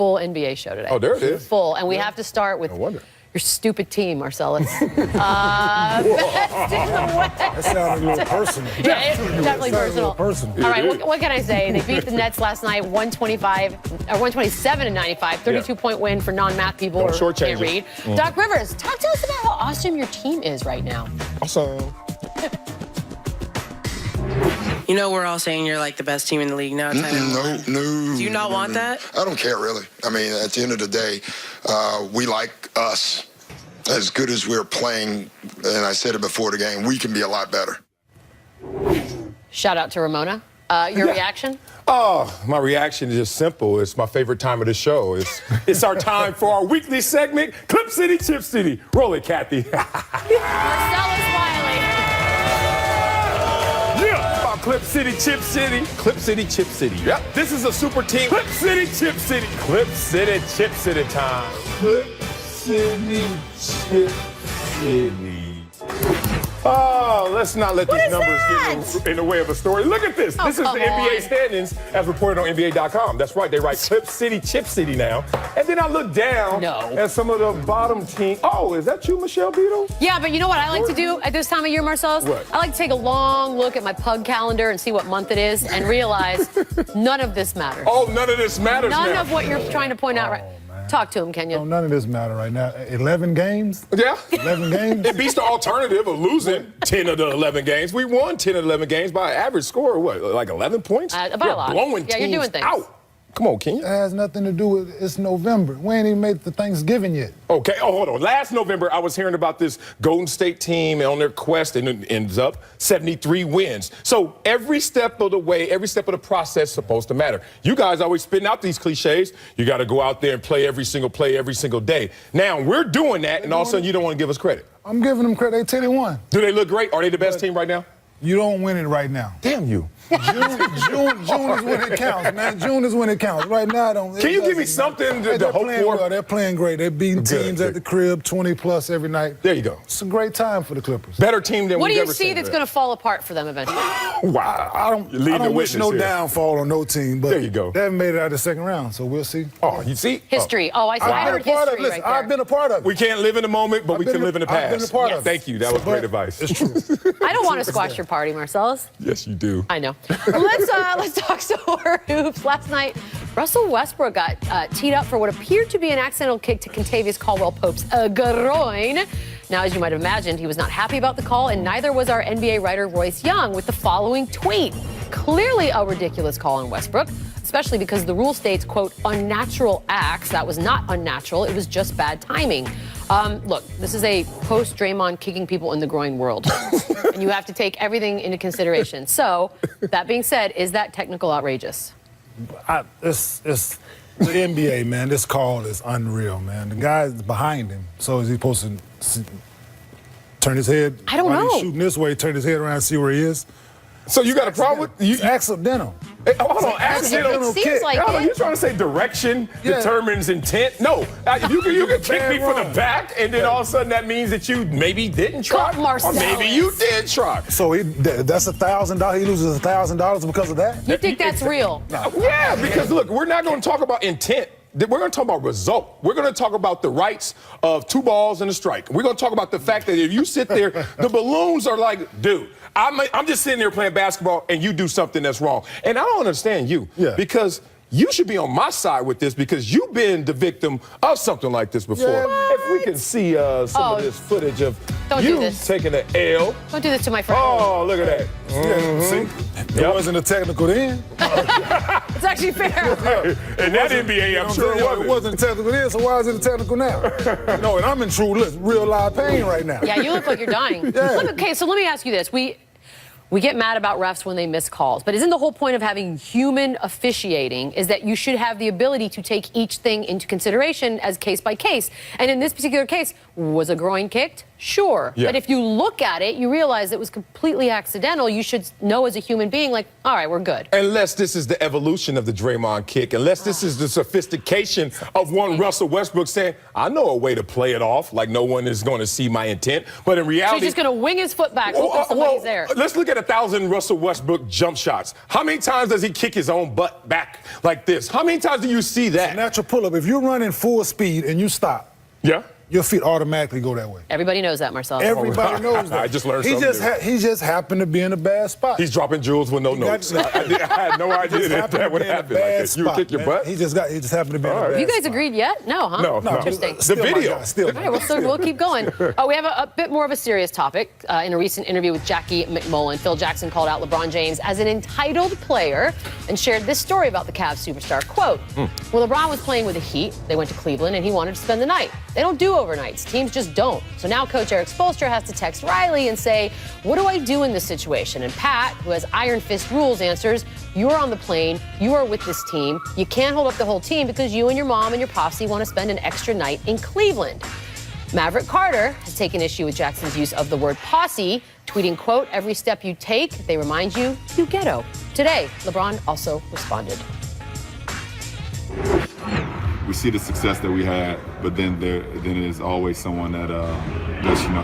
full NBA show today. Oh, there it is. Full. And we have to start with your stupid team, Marcellus. Best in the West. That sounded a little personal. Yeah, it's definitely personal. Personal. All right, what can I say? They beat the Nets last night, 127-95, 32-point win for non-math people who can't read. Doc Rivers, talk to us about how awesome your team is right now. Awesome. You know, we're all saying you're like the best team in the league now. No. Do you not want that? I don't care, really. I mean, at the end of the day, we like us. As good as we're playing, and I said it before the game, we can be a lot better. Shout out to Ramona. Your reaction? Oh, my reaction is just simple. It's my favorite time of the show. It's our time for our weekly segment, Clip City, Chip City. Roll it, Kathy. Marcellus, Wiley. Yeah, Clip City, Chip City. Clip City, Chip City. Yep, this is a super team. Clip City, Chip City. Clip City, Chip City time. Clip City, Chip City. Oh, let's not let these numbers get in the way of a story. Look at this. This is the NBA standings as reported on NBA.com. That's right. They write Clip City, Chip City now. And then I look down at some of the bottom teams. Oh, is that you, Michelle Beadle? Yeah, but you know what I like to do at this time of year, Marcellus? What? I like to take a long look at my pug calendar and see what month it is and realize none of this matters. Oh, none of this matters None now. of what you're trying to point out right. Talk to him, Kenyon. No, none of this matter right now. 11 games? Yeah. 11 games? It beats the alternative of losing 10 of the 11 games. We won 10 of the 11 games by an average score of what, like 11 points? By a lot. Blowing Yeah, teams you're doing things. out. Come on, Kenyon. It has nothing to do with it's November. We ain't even made it to Thanksgiving yet. Okay, hold on. Last November, I was hearing about this Golden State team on their quest, and it ends up 73 wins. So every step of the way, every step of the process is supposed to matter. You guys always spitting out these cliches. You got to go out there and play every single play every single day. Now, we're doing that, and all of a sudden, you don't want to give us credit. I'm giving them credit. They 10-1. Do they look great? Are they the best team right now? You don't win it right now. Damn you. June is when it counts, man. June is when it counts. Right now, I don't. Can you give me something to hope for? Well, they're playing great. They're beating teams at the crib, 20+ every night. There you go. It's a great time for the Clippers. Better team than we've ever seen. What do you see that's going to fall apart for them eventually? Wow. I don't wish no downfall on no team, but there you go. They haven't made it out of the second round, so we'll see. Oh, you see? History. Oh, I see. I heard history right there. I've been a part of it. We can't live in the moment, but we can live in the past. I've been a part of it. Thank you. That was great advice. It's true. I don't want to squash your party, Marcellus. Yes, you do. I know. Let's talk some more hoops. Last night, Russell Westbrook got teed up for what appeared to be an accidental kick to Kentavious Caldwell-Pope's groin. Now, as you might have imagined, he was not happy about the call, and neither was our NBA writer Royce Young with the following tweet. Clearly a ridiculous call on Westbrook, especially because the rule states, quote, unnatural acts. That was not unnatural. It was just bad timing. Look, this is a post-Draymond kicking people in the groin world, and you have to take everything into consideration. So, that being said, is that technical outrageous? It's the NBA, man. This call is unreal, man. The guy's behind him, so is he supposed to turn his head? I don't know. He's shooting this way, turn his head around and see where he is. So you got a problem with It's accidental. Hey, hold on, accidental Seems kick. like Hold on, it. you trying to say direction determines intent? No, you can kick me from the back, and then all of a sudden that means that you maybe didn't try, or maybe you did try. So that's $1,000. He loses $1,000 because of that. You think that's real? Yeah, because look, we're not going to talk about intent. We're going to talk about result. We're going to talk about the rights of 2 balls and a strike. We're going to talk about the fact that if you sit there, the balloons are like, dude, I'm just sitting there playing basketball and you do something that's wrong. And I don't understand you because you should be on my side with this because you've been the victim of something like this before. If we can see some of this footage of you taking an L. Don't do this to my friend. Oh, look at that. See? It wasn't a technical then. It's actually fair. In that NBA, I'm sure it wasn't technical then, so why is it technical now? No, and I'm in real live pain right now. Yeah, you look like you're dying. Look, okay, so let me ask you this. We get mad about refs when they miss calls, but isn't the whole point of having human officiating is that you should have the ability to take each thing into consideration as case by case? And in this particular case, was a groin kicked? Sure. But if you look at it, you realize it was completely accidental. You should know as a human being, like, all right, we're good. Unless this is the evolution of the Draymond kick, unless this is the sophistication of one Russell Westbrook saying, I know a way to play it off, like no one is going to see my intent. But in reality... So he's just going to wing his foot back, hoping somebody's there. Let's look at 1,000 Russell Westbrook jump shots. How many times does he kick his own butt back like this? How many times do you see that? Natural pull-up. If you're running full speed and you stop, Yeah. your feet automatically go that way. Everybody knows that, Marcellus. Everybody knows that. I just learned something He just happened to be in a bad spot. He's dropping jewels with no notes. I had no idea that would happen like that. You would kick your butt? He just happened to be in a bad spot. You guys agreed yet? No, huh? No. Interesting. The video. All right, well, so we'll keep going. We have a bit more of a serious topic. In a recent interview with Jackie McMullen, Phil Jackson called out LeBron James as an entitled player and shared this story about the Cavs superstar. Quote, when LeBron was playing with the Heat, they went to Cleveland and he wanted to spend the night. They don't do overnights. Teams just don't. So now Coach Eric Spoelstra has to text Wiley and say, what do I do in this situation? And Pat, who has iron fist rules, answers, you're on the plane. You are with this team. You can't hold up the whole team because you and your mom and your posse want to spend an extra night in Cleveland. Maverick Carter has taken issue with Jackson's use of the word posse, tweeting, quote, every step you take, they remind you, you ghetto. Today, LeBron also responded. We see the success that we had, but then there's always someone that lets you know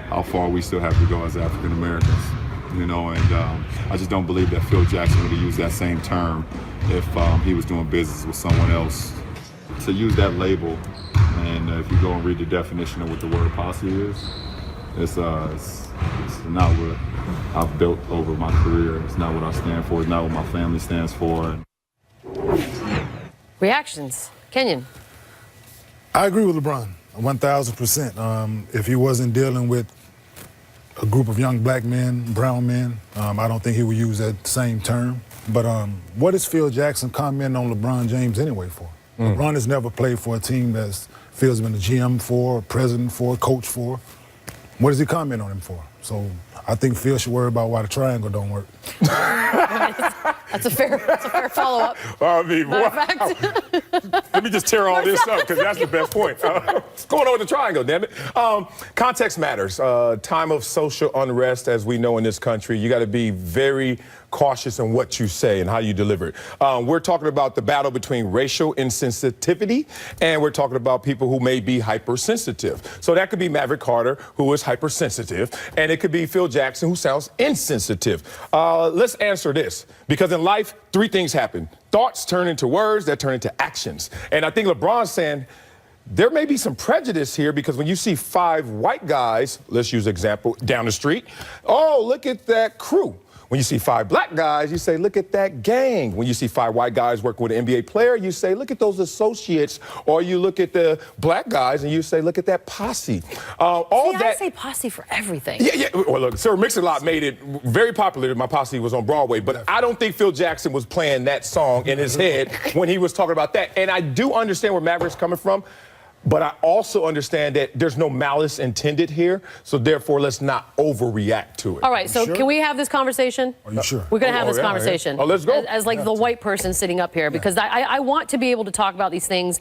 how far we still have to go as African Americans, you know. And I just don't believe that Phil Jackson would have used that same term if he was doing business with someone else. To use that label, and if you go and read the definition of what the word posse is, it's not what I've built over my career. It's not what I stand for. It's not what my family stands for. Reactions. Kenyon. I agree with LeBron, 1,000%. If he wasn't dealing with a group of young black men, brown men, I don't think he would use that same term. But what is Phil Jackson commenting on LeBron James anyway for? LeBron has never played for a team that Phil's been a GM for, president for, coach for. What does he comment on him for? So I think Phil should worry about why the triangle don't work. That's a fair follow-up. I mean, wow. Let me just tear all this up because that's the best point. What's going on with the triangle, damn it? Context matters. Time of social unrest, as we know in this country, you got to be very cautious in what you say and how you deliver it. We're talking about the battle between racial insensitivity, and we're talking about people who may be hypersensitive. So that could be Maverick Carter, who is hypersensitive, and it could be Phil Jackson, who sounds insensitive. Let's answer this, because in life, three things happen. Thoughts turn into words that turn into actions. And I think LeBron's saying, there may be some prejudice here, because when you see 5 white guys, let's use an example, down the street, oh, look at that crew. When you see 5 black guys, you say, look at that gang. When you see 5 white guys working with an NBA player, you say, look at those associates. Or you look at the black guys and you say, look at that posse. I say posse for everything. Yeah. Well, look, Sir Mix-a-Lot made it very popular that my posse was on Broadway, but I don't think Phil Jackson was playing that song in his head when he was talking about that. And I do understand where Maverick's coming from. But I also understand that there's no malice intended here, so therefore let's not overreact to it. All right, so can we have this conversation? Are you sure? We're going to have this conversation. Oh, let's go. As like the white person sitting up here, because I want to be able to talk about these things,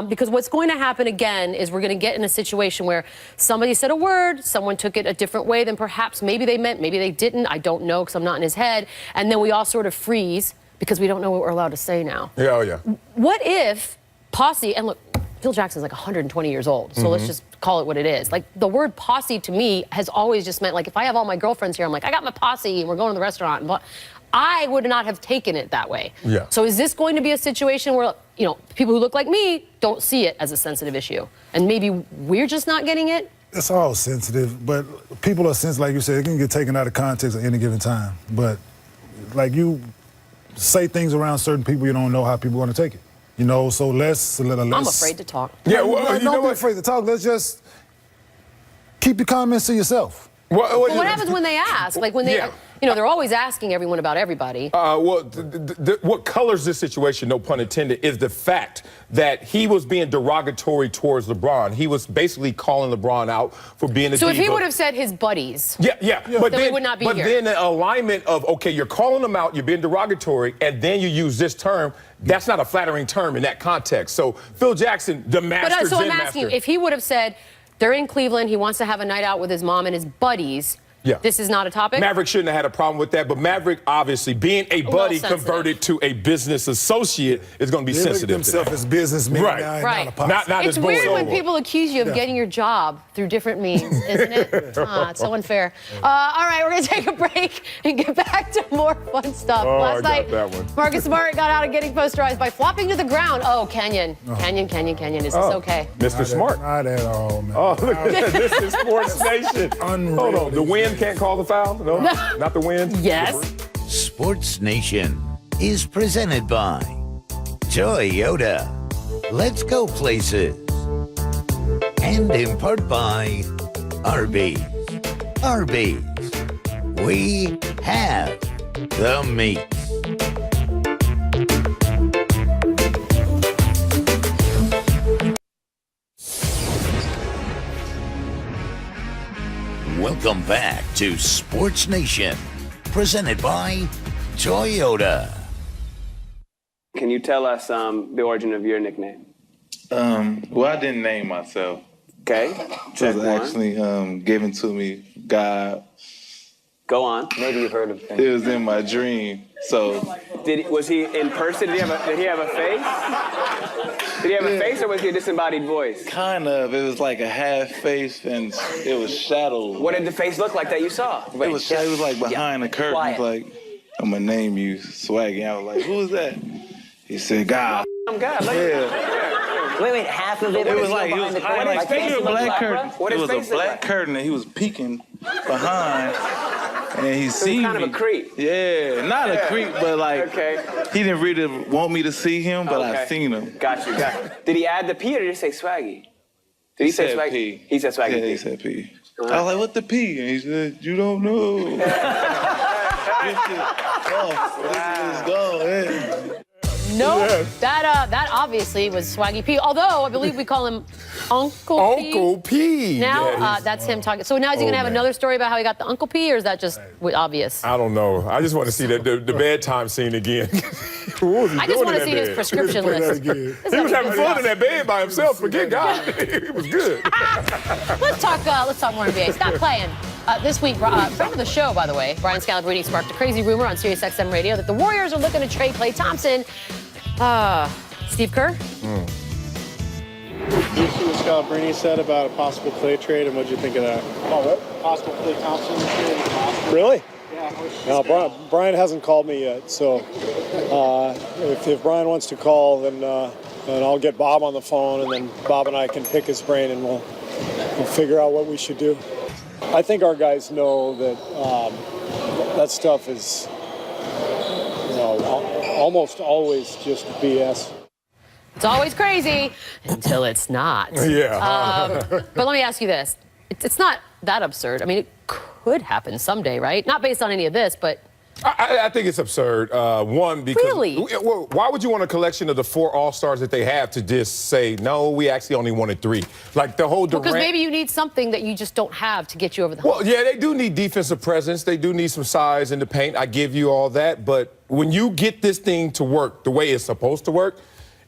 because what's going to happen again is we're going to get in a situation where somebody said a word, someone took it a different way than perhaps maybe they meant, maybe they didn't. I don't know, because I'm not in his head. And then we all sort of freeze because we don't know what we're allowed to say now. Yeah, oh yeah. What if posse, and look, Phil Jackson's like 120 years old, so let's just call it what it is. Like, the word posse to me has always just meant, like, if I have all my girlfriends here, I'm like, I got my posse and we're going to the restaurant. And I would not have taken it that way. Yeah. So is this going to be a situation where, you know, people who look like me don't see it as a sensitive issue? And maybe we're just not getting it? It's all sensitive, but people are sensitive, like you said, it can get taken out of context at any given time. But, like, you say things around certain people, you don't know how people are going to take it. You know, so let's... I'm afraid to talk. Yeah, well, don't be afraid to talk. Let's just keep your comments to yourself. What happens when they ask? Like, when they, you know, they're always asking everyone about everybody. What colors this situation, no pun intended, is the fact that he was being derogatory towards LeBron. He was basically calling LeBron out for being a diva. So if he would have said his buddies, but then we would not be here. But then the alignment of, okay, you're calling them out, you're being derogatory, and then you use this term, that's not a flattering term in that context. So Phil Jackson, the master. So I'm asking you, if he would have said, they're in Cleveland, he wants to have a night out with his mom and his buddies, Yeah. This is not a topic? Maverick shouldn't have had a problem with that, but Maverick, obviously, being a buddy converted to a business associate is going to be sensitive. Himself as businessman, right? Not it's as weird when people accuse you of getting your job through different means, isn't it? It's so unfair. All right, we're going to take a break and get back to more fun stuff. Last night, Marcus Smart got out of getting posterized by flopping to the ground. Oh, Kenyon. Kenyon. Is this okay? Mr. Smart. Not at all, man. Oh, look at that. This is SportsNation. Unreal. Hold on. The wind can't call the foul? No, not the wind? Yes. SportsNation is presented by Toyota. Let's go places. And in part by Arby's. Arby's. We have the meat. Welcome back to SportsNation, presented by Toyota. Can you tell us the origin of your nickname? Well, I didn't name myself. Okay. It was actually given to me, God. Go on. Maybe you've heard of it. It was in my dream. So, was he in person? Did he have a face? Did he have a face, or was he a disembodied voice? Kind of. It was like a half face, and it was shadowed. What did the face look like that you saw? It was like behind the curtain. It was like, I'm gonna name you Swaggy. I was like, who is that? He said, God. I'm God. Wait, half of it was like, he was hiding like a black curtain. It was a black curtain, and he was peeking behind. And he seen me. Kind of a creep. Yeah, not a creep, but like, he didn't really want me to see him, but I seen him. Got you. Did he add the P or did he say Swaggy? Did he say Swaggy? P. He said Swaggy. Yeah, he said P. I was like, what the P? And he said, you don't know. Let's go. No, that obviously was Swaggy P. Although I believe we call him Uncle P. Uncle P. Now that's him talking. So now is he going to have another story about how he got the Uncle P, or is that just obvious? I don't know. I just want to see the bedtime scene again. I just want to see his prescription list. He was having fun in that bed by himself. Forget God. It was good. Let's talk more NBA. Stop playing. This week, friend of the show, by the way, Brian Scalabrine sparked a crazy rumor on SiriusXM Radio that the Warriors are looking to trade Klay Thompson. Steve Kerr? Did you see what Scalabrine said about a possible Klay trade, and what did you think of that? Oh, what? Possible Klay Thompson trade? Really? Yeah. No, Brian hasn't called me yet, so if Brian wants to call, then I'll get Bob on the phone, and then Bob and I can pick his brain, and we'll figure out what we should do. I think our guys know that that stuff is, almost always just BS. It's always crazy until it's not. Yeah. But let me ask you this. It's not that absurd. I mean, it could happen someday, right? Not based on any of this, but... I think it's absurd. One, because... Really? Well, why would you want a collection of the 4 All-Stars that they have to just say, no, we actually only wanted 3? Like the whole Durant... Because maybe you need something that you just don't have to get you over the hump. Well, yeah, they do need defensive presence. They do need some size in the paint. I give you all that. But when you get this thing to work the way it's supposed to work,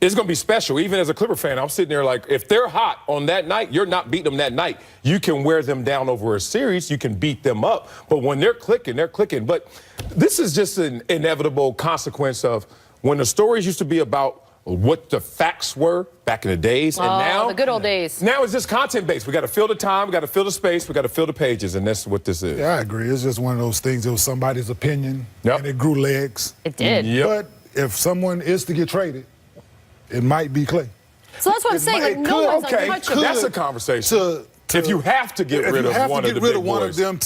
it's going to be special. Even as a Clipper fan, I'm sitting there like, if they're hot on that night, you're not beating them that night. You can wear them down over a series. You can beat them up. But when they're clicking, they're clicking. But this is just an inevitable consequence of when the stories used to be about what the facts were back in the days. And now, the good old days. Now it's just content-based. We got to fill the time. We got to fill the space. We got to fill the pages. And that's what this is. Yeah, I agree. It's just one of those things. It was somebody's opinion. And it grew legs. It did. But if someone is to get traded, it might be Klay. So that's what I'm saying. No one's untouchable. That's a conversation. If you have to get rid of one of the big boys. If you have to get rid of one of them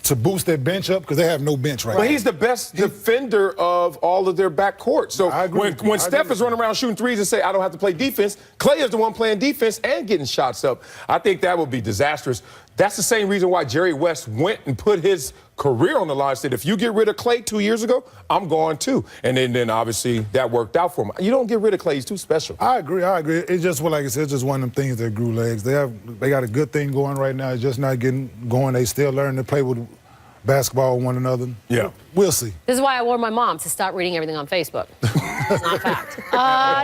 to boost their bench up, because they have no bench right now. But he's the best defender of all of their backcourt. So when Steph is running around shooting threes and say, I don't have to play defense, Klay is the one playing defense and getting shots up. I think that would be disastrous. That's the same reason why Jerry West went and put his career on the line. Said, if you get rid of Klay 2 years ago, I'm going too. And then obviously that worked out for him. You don't get rid of Klay. He's too special. I agree. It's just, like I said, it's just one of them things that grew legs. They got a good thing going right now. It's just not getting going. They still learning to play with basketball with one another. Yeah. We'll see. This is why I warned my mom to stop reading everything on Facebook. It's not a fact.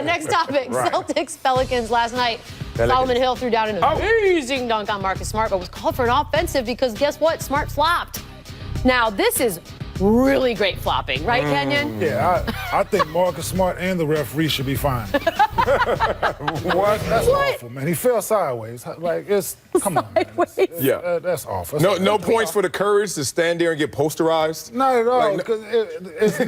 Next topic, Celtics Pelicans last night. Solomon Hill threw down an amazing dunk on Marcus Smart, but was called for an offensive because guess what? Smart flopped. Now, this is really great flopping, right, Kenyon? Yeah, I think Marcus Smart and the referee should be fined. What? That's awful, man. He fell sideways. Like, come on, man. That's awful. No points for the courage to stand there and get posterized? Not at all, because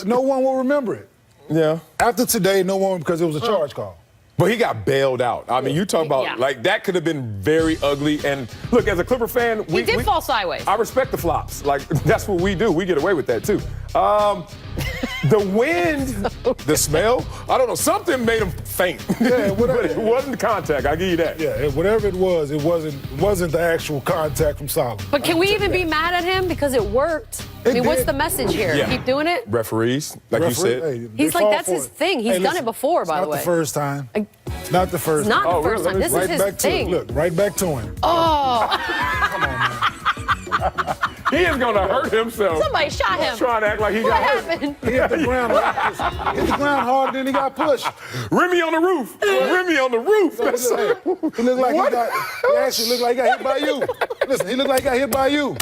no one will remember it. Yeah. After today, no one, because it was a charge call. But he got bailed out. I mean, you talk about, like, that could have been very ugly. And look, as a Clipper fan, he did fall sideways. I respect the flops. Like, that's what we do. We get away with that, too. The wind, the smell, I don't know, something made him faint. Yeah, but it wasn't contact, I'll give you that. Yeah, whatever it wasn't the actual contact from Solomon. But can we even be mad at him because it worked? I mean, what's the message here? Yeah. Keep doing it? Referees, like you said. Hey, he's like, that's his thing. He's done it before, by the way. Not the first time. Not the first time. Not the first time. This is his thing. Look, right back to him. Oh. Come on, man. He is going to hurt himself. Somebody shot him. Trying to act like he got hurt. He hit the ground harder than he got pushed. Remy on the roof. Remy on the roof. He looked like he actually looked like he got hit by you. Listen, he looked like he got hit by you.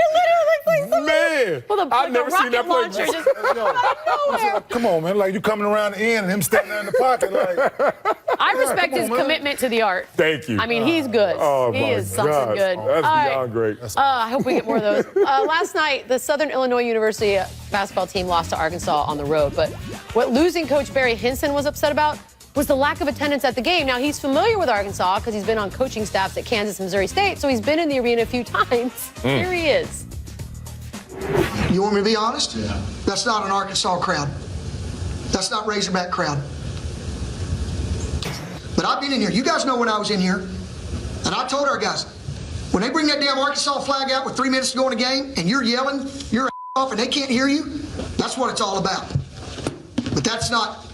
It literally looks like Man, I've never seen that play. Just come on, man. Like, you coming around the end and him standing there in the pocket. Like, I respect his commitment to the art. Thank you. I mean, he's good. He is something good. That's beyond great. I hope we get more of those. Last night, the Southern Illinois University basketball team lost to Arkansas on the road. But what losing coach Barry Hinson was upset about was the lack of attendance at the game. Now, he's familiar with Arkansas because he's been on coaching staffs at Kansas and Missouri State, so he's been in the arena a few times. Here he is. You want me to be honest? Yeah. That's not an Arkansas crowd. That's not Razorback crowd. But I've been in here. You guys know when I was in here. And I told our guys, when they bring that damn Arkansas flag out with 3 minutes to go in a game and you're yelling your off and they can't hear you, that's what it's all about. But that's not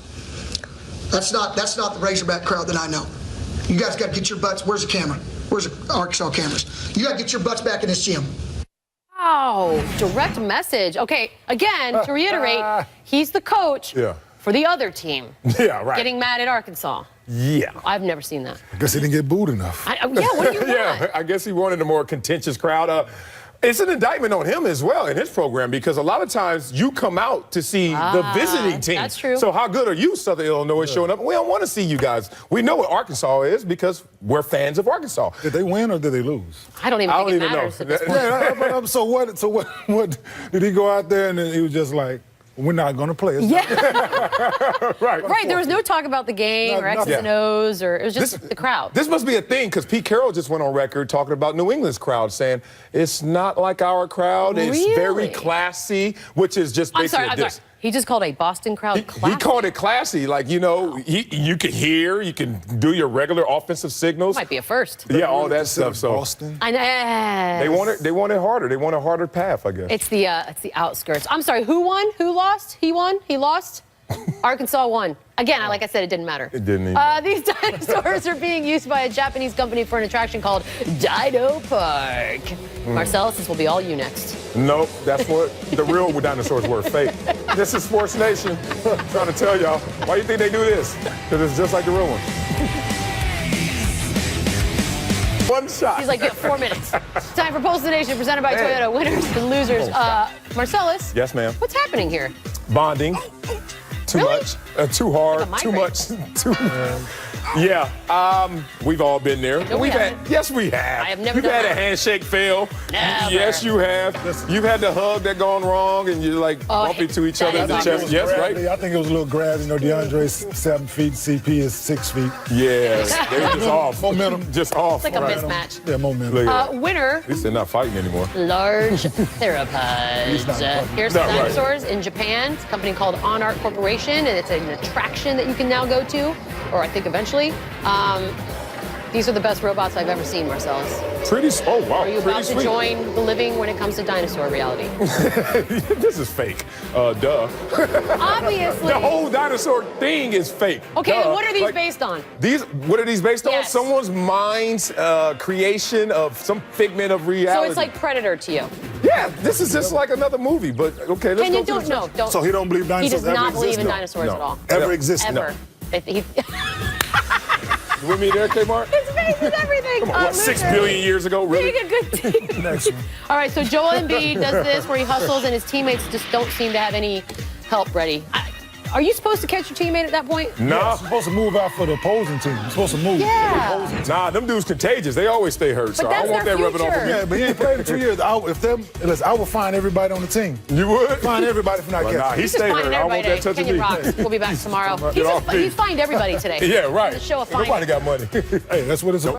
the Razorback crowd that I know. You guys got to get your butts. Where's the camera? Where's the Arkansas cameras? You got to get your butts back in this gym. Wow, direct message. Okay, again, to reiterate, he's the coach for the other team. Yeah, right. Getting mad at Arkansas. Yeah. I've never seen that. I guess he didn't get booed enough. What do you want? Yeah, I guess he wanted a more contentious crowd. It's an indictment on him as well in his program because a lot of times you come out to see the visiting team. That's true. So how good are you, Southern Illinois, showing up? We don't want to see you guys. We know what Arkansas is because we're fans of Arkansas. Did they win or did they lose? I don't even think it matters at this point. So what? Did he go out there and he was just like, we're not going to play. Right. There was no talk about the game or X's and O's, or it was just the crowd. This must be a thing because Pete Carroll just went on record talking about New England's crowd, saying it's not like our crowd. It's very classy, which is just basically I'm sorry. He just called a Boston crowd classy. He called it classy. Like, you know, you can hear, you can do your regular offensive signals. Might be a first. Yeah, all that stuff. So Boston. I know. They want it harder. They want a harder path, I guess. It's the outskirts. I'm sorry. Who won? Who lost? He won. He lost. Arkansas won. Again, like I said, it didn't matter. It didn't even. These dinosaurs are being used by a Japanese company for an attraction called Dino Park. Marcellus, this will be all you next. Nope, that's what the real dinosaurs were, fake. This is Sports Nation. Trying to tell y'all, why do you think they do this? Because it's just like the real one. One shot. He's like, you have 4 minutes. Time for Pulse of the Nation, presented by Toyota. Winners and losers. Marcellus. Yes, ma'am. What's happening here? Bonding. Too much. Too hard. Like too much. Yeah. We've all been there. No, we haven't. Yes, we have. I have never You've done had that. a handshake fail. Never. Yes, you have. You've had the hug that gone wrong, and you're like bumping to each other in the chest. Yes, right. I think it was a little grab. You know, DeAndre's 7 feet, CP is 6 feet. Yes, they were just off. Momentum. Just off. It's like a mismatch. Yeah, momentum. Winner. At least they're not fighting anymore. Large theropods. Here's some dinosaurs in Japan. It's a company called On Art Corporation, and it's an attraction that you can now go to, or I think eventually. These are the best robots I've ever seen, Marcellus. Oh, wow. Are you about to join the living when it comes to dinosaur reality? This is fake. Duh. Obviously. The whole dinosaur thing is fake. Okay, Duh. what are these based on? What are these based on? Yes. Someone's mind's creation of some figment of reality. So it's like Predator to you. Yeah, this is just like another movie, but okay, let's go to the So he don't believe dinosaurs He does not ever believe in exist? dinosaurs at all. Ever exist? Ever. With me there, Kmart? His face is everything. Come on, what, 6 billion years ago? Really? Being a good team. Next one. All right, so Joel Embiid does this where he hustles and his teammates just don't seem to have any help ready. Are you supposed to catch your teammate at that point? No. You're supposed to move out for the opposing team. You're supposed to move. Yeah. Nah, them dudes contagious. They always stay hurt, so I don't want that rubbing off on me. Yeah, but he ain't played in 2 years. I would find everybody on the team. You would? Find everybody for not Well, catching. nah, he He's stay just hurt. finding I don't want everybody that today. touching Kenyon me. rocks. We'll be back tomorrow. Get off me. He's fined everybody today. Yeah, right. The show of Nobody got money. Hey, that's what it's about.